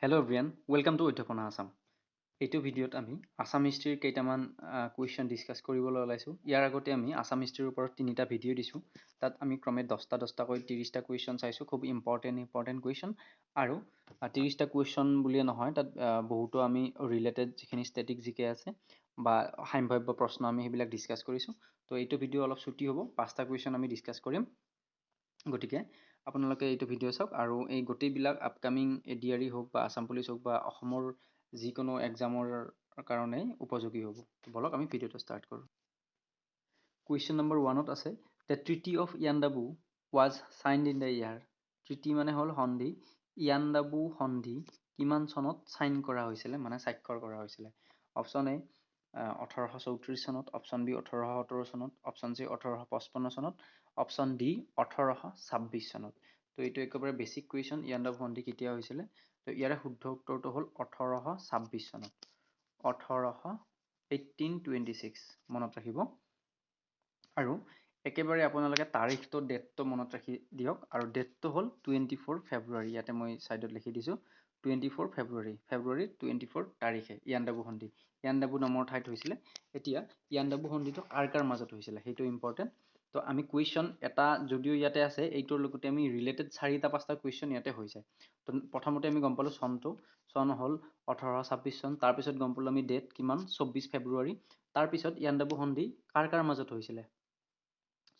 Hello everyone, welcome to Udhapana Assam. এইটো ভিডিঅ'ত আমি আসাম হিষ্ট্ৰীৰ কেইটামান কুৱেশ্যন ডিছকাছ কৰিবলৈ ওলাইছোঁ। ইয়াৰ আগতে আমি আসাম হিষ্ট্ৰীৰ ওপৰত 3টা ভিডিঅ' দিছোঁ। তাত আমি ক্ৰমে 10কৈ 30টা কুৱেশ্যন চাইছোঁ, খুব ইম্পৰ্টেণ্ট কুৱেশ্যন। আৰু 30টা কুৱেশ্যন বুলিয়ে নহয়, তাত বহুতো আমি ৰিলেটেড যিখিনি ষ্টেটিক জিকে আছে বা সাম্ভাৱ্য প্ৰশ্ন আমি সেইবিলাক ডিছকাছ কৰিছোঁ। তো এইটো ভিডিঅ' অলপ ছুটি হ'ব, 5টা কুৱেশ্যন আমি ডিছকাছ কৰিম। গতিকে আপোনালোকে এইটো ভিডিঅ' চাওক আৰু এই গোটেইবিলাক আপকামিং এডিআৰই হওক বা আসাম পুলিচ হওক বা অসমৰ যিকোনো এক্সামৰ কাৰণে উপযোগী হ'ব। বলক আমি ভিডিঅ'টো ষ্টাৰ্ট কৰোঁ। কুৱেশ্যন নম্বৰ 1ত আছে, the treaty of Yandabo was signed in the year. Treaty মানে হ'ল সন্ধি। ইয়াণ্ডাবু সন্ধি কিমান চনত চাইন কৰা হৈছিলে, মানে স্বাক্ষৰ কৰা হৈছিলে? অপশ্যন এ 1834 চনত, অপশ্যন বি 1817 চনত, অপশ্যন চি 1855 চনত, অপশ্যন ডি 1826 চনত। তো এইটো একেবাৰে বেছিক কুৱেশ্যন, ইয়াণ্ডাবু সন্ধি কেতিয়া হৈছিলে? তো ইয়াৰে শুদ্ধ উত্তৰটো হ'ল 1826 চনত। 1826 মনত ৰাখিব। আৰু একেবাৰে আপোনালোকে তাৰিখটো ডেটটো মনত ৰাখি দিয়ক। আৰু ডেটটো হ'ল 24 ফেব্ৰুৱাৰী। ইয়াতে মই ছাইডত লিখি দিছোঁ 24 ফেব্ৰুৱাৰী। ফেব্ৰুৱাৰী 24 তাৰিখে ইয়াণ্ডাবু সন্ধি। ইয়াণ্ডাবু নামৰ ঠাইত হৈছিলে। এতিয়া ইয়াণ্ডাবু সন্ধিটো কাৰ কাৰ মাজত হৈছিলে সেইটো ইম্পৰ্টেণ্ট। তো আমি কুৱেশ্যন এটা যদিও ইয়াতে আছে, এইটোৰ লগতে আমি ৰিলেটেড 4টা-5টা কুৱেশ্যন ইয়াতে হৈ যায়। তো প্ৰথমতে আমি গম পালোঁ চনটো, চন হ'ল 1826 চন। তাৰপিছত গম পালোঁ আমি ডেট কিমান, 24 ফেব্ৰুৱাৰী। তাৰপিছত ইয়াণ্ডাবু সন্ধি কাৰ কাৰ মাজত হৈছিলে?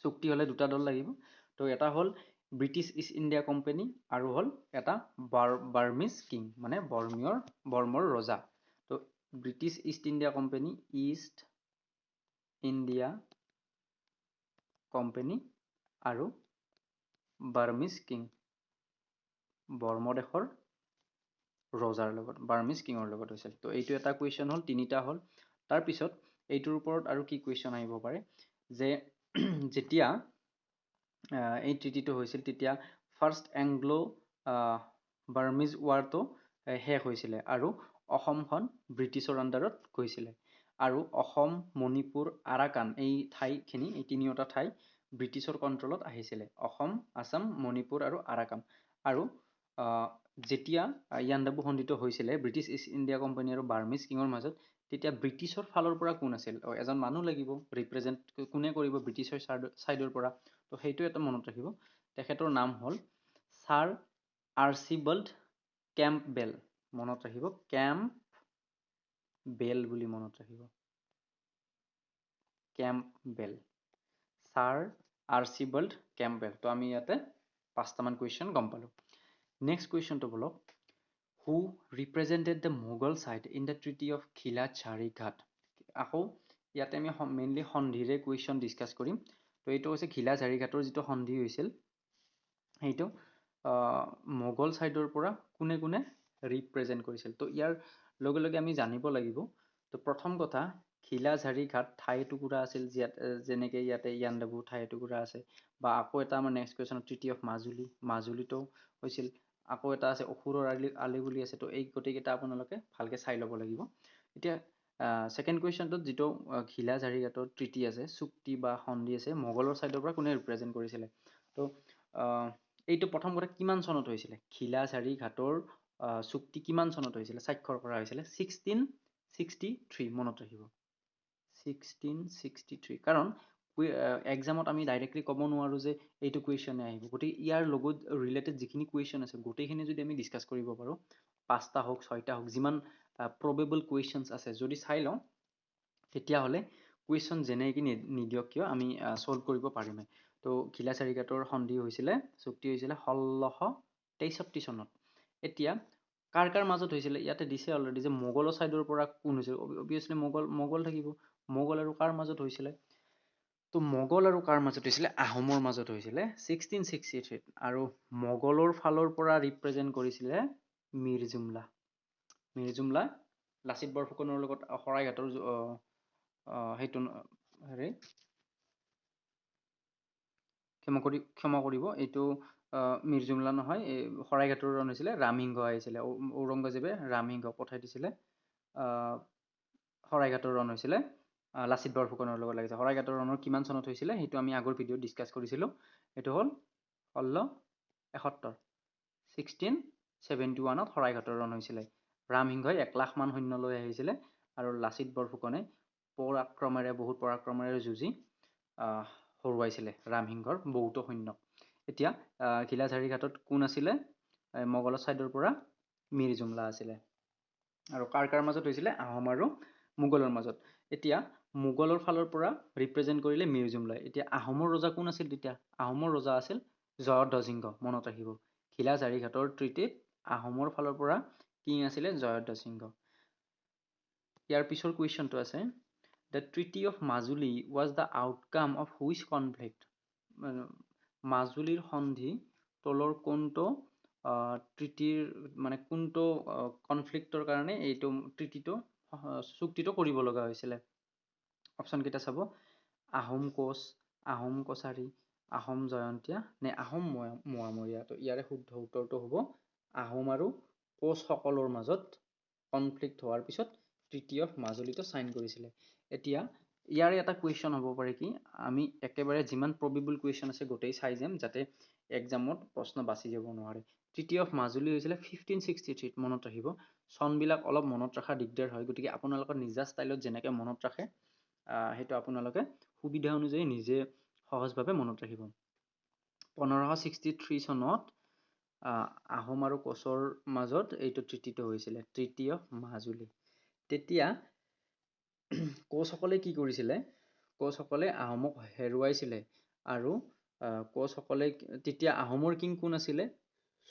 চুক্তি হ'লে দুটা দল লাগিব। তো এটা হ'ল ব্ৰিটিছ ইষ্ট ইণ্ডিয়া কোম্পানী আৰু হ'ল এটা বাৰ্মিজ কিং, মানে বৰ্মৰ ৰজা। তো British East India company, east India company আৰু বাৰ্মিজ কিং, বৰ্মদেশৰ ৰজাৰ লগত, বাৰ্মিজ কিঙৰ লগত হৈছিল। তো এইটো এটা কুৱেশ্যন হ'ল, 3টা হ'ল। তাৰপিছত এইটোৰ ওপৰত আৰু কি কুৱেশ্যন আহিব পাৰে, যে যেতিয়া এই ট্ৰিটিটো হৈছিল তেতিয়া ফাৰ্ষ্ট এংগ্লো বাৰ্মিজ ৱাৰটো শেষ হৈছিলে আৰু অসমখন ব্ৰিটিছৰ আণ্ডাৰত গৈছিলে। আৰু অসম, মণিপুৰ, আৰাকান এই ঠাইখিনি, এই 3টা ঠাই ব্ৰিটিছৰ কণ্ট্ৰলত আহিছিলে। অসম, আছাম, মণিপুৰ আৰু আৰাকান। আৰু যেতিয়া ইয়াণ্ডাবু সন্ধিটো হৈছিলে ব্ৰিটিছ ইষ্ট ইণ্ডিয়া কোম্পানী আৰু বাৰ্মিজ কিঙৰ মাজত, তেতিয়া ব্ৰিটিছৰ ফালৰ পৰা কোন আছিল? এজন মানুহ লাগিব, ৰিপ্ৰেজেণ্ট কোনে কৰিব ব্ৰিটিছৰ ছাইডৰ পৰা? তো সেইটো এটা মনত ৰাখিব। তেখেতৰ নাম হ'ল ছাৰ আৰ্চিবাল্ড কেম্পবেল। মনত ৰাখিব, কেম্পবেল বুলি মনত ৰাখিব, কেম্পবেল, ছাৰ আৰ্চিবাল্ড কেম্পবেল। তো আমি ইয়াতে 5টামান কুৱেশ্যন গম পালোঁ। নেক্সট কুৱেশ্যনটো বলক, who represented the Mughal side in the treaty of Khilajharighat. আকৌ ইয়াতে আমি মেইনলি সন্ধিৰে কুৱেশ্যন ডিছকাছ কৰিম। তো এইটো হৈছে খিলা ঝাৰি ঘাটৰ যিটো সন্ধি হৈছিল, সেইটো মোগল ছাইডৰ পৰা কোনে কোনে ৰিপ্ৰেজেণ্ট কৰিছিল? তো ইয়াৰ লগে লগে আমি জানিব লাগিব। তো প্ৰথম কথা, খিলা ঝাৰি ঘাট ঠাই টুকুৰা আছিল, যেনেকৈ ইয়াতে ইয়াণ্ডাবু ঠাই টুকুৰা আছে। বা আকৌ এটা আমাৰ next question, treaty of Majuli, মাজুলীতো হৈছিল। আকৌ এটা আছে অসুৰৰ আলি বুলি আছে। তো এই গোটেইকেইটা আপোনালোকে ভালকৈ চাই ল'ব লাগিব। এতিয়া ছেকেণ্ড কুৱেশ্যনটোত যিটো খিলা ঝাৰি ঘাটৰ ট্ৰিটি আছে, চুক্তি বা সন্ধি আছে, মোগলৰ ছাইডৰ পৰা কোনে ৰিপ্ৰেজেণ্ট কৰিছিলে? তো এইটো প্ৰথম কথা কিমান চনত হৈছিলে? খিলা ঝাৰি ঘাটৰ চুক্তি কিমান চনত হৈছিলে, স্বাক্ষৰ কৰা হৈছিলে? 1663 মনত ৰাখিব, 1663। কাৰণ এক্সামত আমি ডাইৰেক্টলি ক'ব নোৱাৰোঁ যে এইটো কুৱেশ্যনে আহিব। গতিকে ইয়াৰ লগত ৰিলেটেড যিখিনি কুৱেশ্যন আছে গোটেইখিনি যদি আমি ডিছকাছ কৰিব পাৰোঁ, 5টা হওক 6টা হওক, যিমান প্ৰবেবল কুৱেশ্যনছ আছে যদি চাই লওঁ, তেতিয়াহ'লে কুৱেশ্যন যেনেকৈ নিদিয়ক কিয় আমি ছল্ভ কৰিব পাৰিমেই। তো খিলা ঝাৰি ঘাটৰ সন্ধি হৈছিলে, চুক্তি হৈছিলে 1663 চনত। এতিয়া কাৰ কাৰ মাজত হৈছিলে? ইয়াতে দিছে অলৰেডি যে মোগলৰ ছাইডৰ পৰা কোন হৈছিল। অবভিয়াছলি মোগল থাকিব। মোগল আৰু কাৰ মাজত হৈছিলে? তো মোগল আৰু কাৰ মাজত হৈছিলে? আহোমৰ মাজত হৈছিলে 1663। আৰু মোগলৰ ফালৰ পৰা ৰিপ্ৰেজেণ্ট কৰিছিলে মীৰ জুমলা। মীৰ জুমলা লাচিত বৰফুকনৰ লগত শৰাইঘাটৰ সেইটো হেৰি, ক্ষমা কৰিব, এইটো মীৰ জুমলা নহয়, এই শৰাইঘাটৰ ৰণ হৈছিলে, ৰামসিংহ আহিছিলে। ঔৰংগজেবে ৰামসিংহ পঠাই দিছিলে। শৰাইঘাটৰ ৰণ হৈছিলে লাচিত বৰফুকনৰ লগত লাগিছে। শৰাইঘাটৰ ৰণৰ কিমান চনত হৈছিলে সেইটো আমি আগৰ ভিডিঅ'ত ডিছকাছ কৰিছিলোঁ। এইটো হ'ল 1671, 71ত শৰাইঘাটৰ ৰণ হৈছিলে। ৰামসিংহই 1,00,000 মান সৈন্য লৈ আহিছিলে আৰু লাচিত বৰফুকনে বহুত পৰাক্ৰমেৰে যুঁজি হৰুৱাইছিলে ৰামসিংহৰ বহুতো সৈন্য। এতিয়া ঘিলাঝাৰি ঘাটত কোন আছিলে? মোগলৰ ছাইডৰ পৰা মিৰ জুমলা আছিলে। আৰু কাৰ মাজত হৈছিলে? আহোম আৰু মোগলৰ মাজত। এতিয়া মোগলৰ ফালৰ পৰা ৰিপ্ৰেজেণ্ট কৰিলে মিৰ জুমলাই। এতিয়া আহোমৰ ৰজা কোন আছিল তেতিয়া? আহোমৰ ৰজা আছিল জয়ধ্বজ সিংহ, মনত ৰাখিব। ঘিলাঝাৰি ঘাটৰ ট্ৰিটিত আহোমৰ ফালৰ পৰা কিং আছিলে জয়ধ্বজ সিংহ। ইয়াৰ পিছৰ কুৱেশ্যনটো আছে, the treaty of Majuli was the outcome of which conflict? মাজুলীৰ সন্ধি তলৰ কোনটো ট্ৰিটিৰ মানে কোনটো কনফ্লিক্টৰ কাৰণে এইটো চুক্তিটো কৰিব লগা হৈছিলে? অপশ্যন কেইটা চাব, আহোম কোচ, আহোম কছাৰী, আহোম জয়ন্তীয়া নে আহোম মোৱামৰীয়া? তো ইয়াৰে শুদ্ধ উত্তৰটো হ'ব আহোম আৰু কোচসকলৰ মাজত কনফ্লিক্ট হোৱাৰ পিছত ট্ৰিটি অফ মাজুলীটো চাইন কৰিছিলে। এতিয়া ইয়াৰে এটা কুৱেশ্যন হ'ব পাৰে কি, আমি একেবাৰে যিমান প্ৰবেবল কুৱেশ্যন আছে গোটেই চাই যাম যাতে এক্সামত প্ৰশ্ন বাছি যাব নোৱাৰে। ট্ৰিটি অফ মাজুলী হৈছিলে 1563, মনত ৰাখিব। চনবিলাক অলপ মনত ৰখা দিগদাৰ হয়, গতিকে আপোনালোকৰ নিজা ষ্টাইলত যেনেকৈ মনত ৰাখে সেইটো আপোনালোকে সুবিধা অনুযায়ী নিজে সহজভাৱে মনত ৰাখিব। 1563 চনত আহোম আৰু কোচৰ মাজত এইটো ট্ৰিটিটো হৈছিলে, ট্ৰিটি অফ মাজুলী। তেতিয়া কোচসকলে কি কৰিছিলে? কোচসকলে আহোমক হেৰুৱাইছিলে আৰু কোচসকলে তেতিয়া আহোমৰ কিং কোন আছিলে?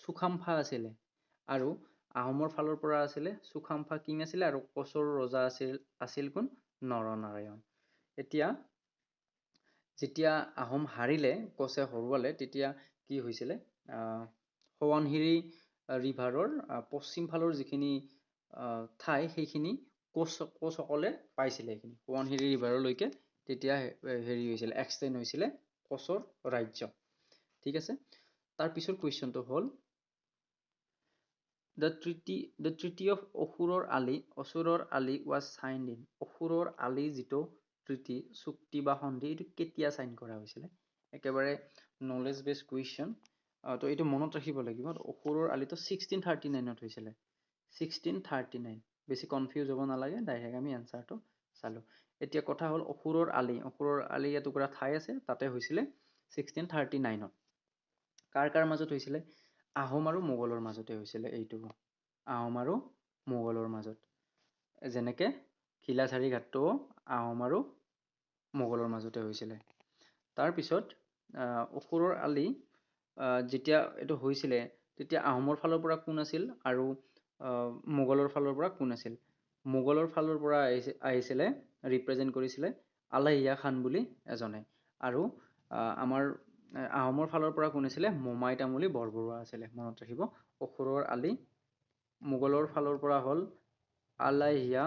চুকাম্ফা আছিলে। আৰু আহোমৰ ফালৰ পৰা আছিলে চুকাম্ফা কিং আছিলে আৰু কোচৰ ৰজা আছিল কোন? নৰনাৰায়ণ। এতিয়া যেতিয়া আহোম হাৰিলে, কোচে হৰুৱালে, তেতিয়া কি হৈছিলে? সোৱণশিৰি ৰিভাৰৰ পশ্চিম ফালৰ যিখিনি ঠাই সেইখিনি কোচসকলে পাইছিলে। সেইখিনি সোৱণশিৰি ৰিভাৰলৈকে তেতিয়া হেৰি হৈছিলে, এক্সটেণ্ড হৈছিলে কোচৰ ৰাজ্য। ঠিক আছে, তাৰ পিছৰ কুৱেশ্যনটো হ'ল, দ্য ট্ৰিটি অফ অসুৰৰ আলি ৱাজ চাইনড ইন। অসুৰৰ আলি যিটো ট্ৰিটি, চুক্তি বা সন্ধি, এইটো কেতিয়া চাইন কৰা হৈছিলে? একেবাৰে নলেজ বেছড কুৱেশ্যন। তো এইটো মনত ৰাখিব লাগিব। অসুৰৰ আলিটো 1639ত হৈছিলে। 1639, বেছি কনফিউজ হ'ব নালাগে, ডাইৰেক্ট আমি এনচাৰটো চালোঁ। এতিয়া কথা হ'ল অসুৰৰ আলি এটুকুৰা ঠাই আছে, তাতে হৈছিলে 1639ত। কাৰ মাজত হৈছিলে? আহোম আৰু মোগলৰ মাজতে হৈছিলে এইটো। আহোম আৰু মোগলৰ মাজত। যেনেকে ঘিলাঝাৰি ঘাটটো আহোম আৰু মোগলৰ মাজতে হৈছিলে। তাৰপিছত অসুৰৰ আলি যেতিয়া এইটো হৈছিলে, তেতিয়া আহোমৰ ফালৰ পৰা কোন আছিল আৰু মোগলৰ ফালৰ পৰা কোন আছিল? মোগলৰ ফালৰ পৰা আহিছিলে, ৰিপ্ৰেজেণ্ট কৰিছিলে আলাহিয়া খান বুলি এজনে। আৰু আমাৰ আহোমৰ ফালৰ পৰা কোন আছিলে? মোমাই তামুলী বৰবৰুৱা আছিলে, মনত ৰাখিব। অসুৰৰ আলি, মোগলৰ ফালৰ পৰা হ'ল আলাহিয়া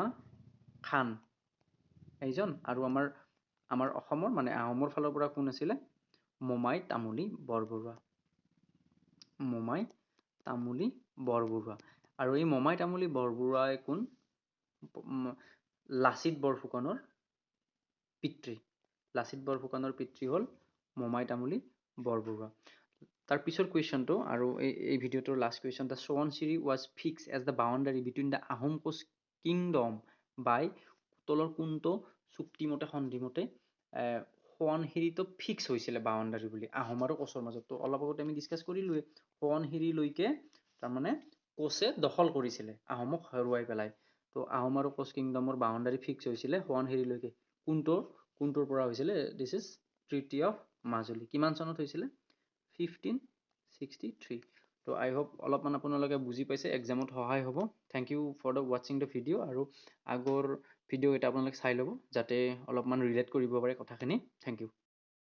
খান এইজন, আৰু আমাৰ অসমৰ মানে আহোমৰ ফালৰ পৰা কোন আছিলে? মোমাই তামুলী বৰবৰুৱা। মোমাই তামুলী বৰবৰুৱা। আৰু এই মোমাই তামুলী বৰবৰুৱাই কোন? লাচিত বৰফুকনৰ পিতৃ। লাচিত বৰফুকনৰ পিতৃ হ'ল মোমাই তামুলী বৰবৰুৱা। তাৰ পিছৰ কুৱেশ্যনটো, আৰু এই ভিডিঅ'টোৰ last question, the Subansiri was fixed as the boundary between the Ahom Koch kingdom by তলৰ কোনটো চুক্তিমতে সন্ধিমতে সোৱণশিৰিটো ফিক্স হৈছিলে বাউণ্ডাৰী বুলি আহোম আৰু কোচৰ মাজত? তো অলপ আগতে আমি ডিছকাছ কৰিলোৱে, সোৱণশিৰিলৈকে তাৰমানে কোচে দখল কৰিছিলে আহোমক হৰুৱাই পেলাই। তো আহোম আৰু কোচ কিংডমৰ বাউণ্ডাৰী ফিক্স হৈছিলে সোৱণশিৰিলৈকে। কোনটোৰ পৰা হৈছিলে? This is treaty of Majuli. কিমান চনত হৈছিলে? 1563। তো আই হোপ অলপমান আপোনালোকে বুজি পাইছে, এক্সামত সহায় হ'ব। থেংক ইউ ফৰ দ্য ৱাচিং দ্য ভিডিঅ'। আৰু আগৰ ভিডিঅ' এটা আপোনালোকে চাই ল'ব যাতে অলপমান ৰিলেট কৰিব পাৰে কথাখিনি। Thank U.